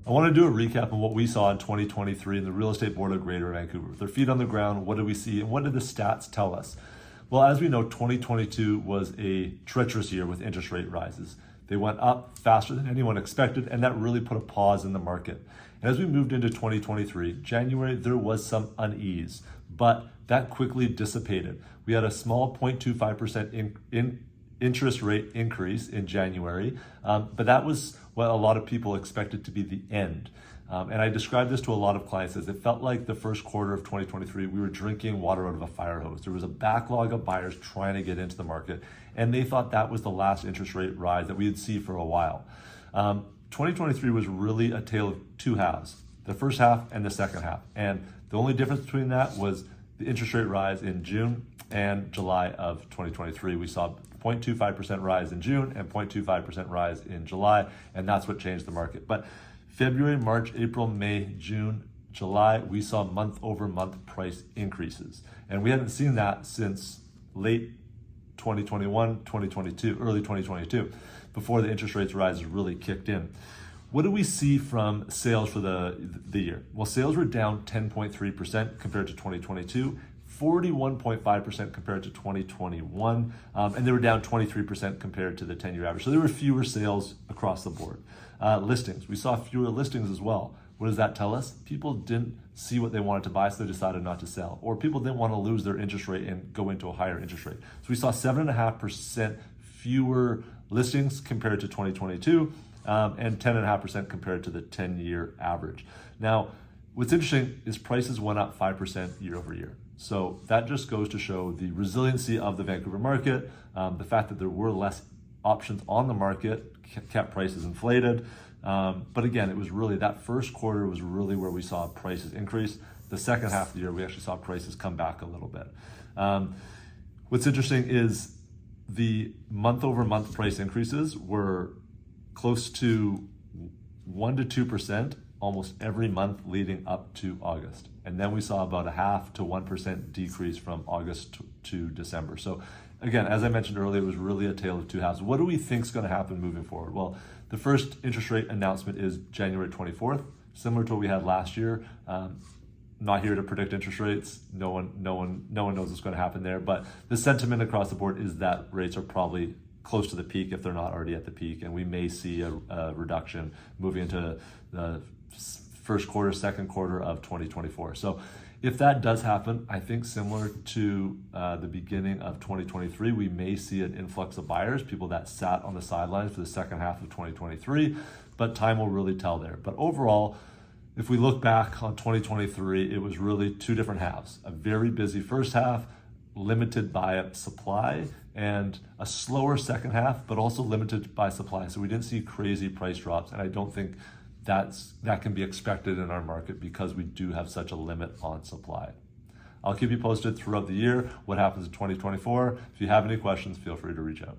I want to do a recap on what we saw in 2023 in the Real Estate Board of Greater Vancouver. With their feet on the ground, what did we see and what did the stats tell us? Well, as we know, 2022 was a treacherous year with interest rate rises. They went up faster than anyone expected, and that really put a pause in the market. And as we moved into 2023, January, there was some unease, but that quickly dissipated. We had a small 0.25% interest rate increase in January, but that was what a lot of people expected to be the end. And I described this to a lot of clients as it felt like the first quarter of 2023, we were drinking water out of a fire hose. There was a backlog of buyers trying to get into the market, and they thought that was the last interest rate rise that we would see for a while. 2023 was really a tale of two halves, the first half and the second half. And the only difference between that was the interest rate rise in June and July of 2023. We saw 0.25% rise in June and 0.25% rise in July, and that's what changed the market. But February, March, April, May, June, July, we saw month-over-month price increases. And we hadn't seen that since late 2021, 2022, early 2022, before the interest rates rises really kicked in. What do we see from sales for the year? Well, sales were down 10.3% compared to 2022, 41.5% compared to 2021, and they were down 23% compared to the 10-year average. So there were fewer sales across the board. Listings, we saw fewer listings as well. What does that tell us? People didn't see what they wanted to buy, so they decided not to sell. Or people didn't want to lose their interest rate and go into a higher interest rate. So we saw 7.5% fewer listings compared to 2022, and 10.5% compared to the 10-year average. Now, what's interesting is prices went up 5% year over year. So that just goes to show the resiliency of the Vancouver market, the fact that there were less options on the market kept prices inflated. But again, it was really that first quarter was really where we saw prices increase. The second half of the year, we actually saw prices come back a little bit. What's interesting is the month-over-month price increases were close to 1% to 2% almost every month leading up to August. And then we saw about a 0.5% to 1% decrease from August to December. So again, as I mentioned earlier, it was really a tale of two halves. What do we think is going to happen moving forward? Well, the first interest rate announcement is January 24th, similar to what we had last year. Not here to predict interest rates. No one knows what's going to happen there. But the sentiment across the board is that rates are probably close to the peak if they're not already at the peak, and we may see a reduction moving into the first quarter, second quarter of 2024. So if that does happen, I think similar to the beginning of 2023, we may see an influx of buyers, people that sat on the sidelines for the second half of 2023, but time will really tell there. But overall, if we look back on 2023, it was really two different halves. A very busy first half, limited by supply, and a slower second half, but also limited by supply. So we didn't see crazy price drops, and I don't think that can be expected in our market because we do have such a limit on supply. I'll keep you posted throughout the year what happens in 2024. If you have any questions, feel free to reach out.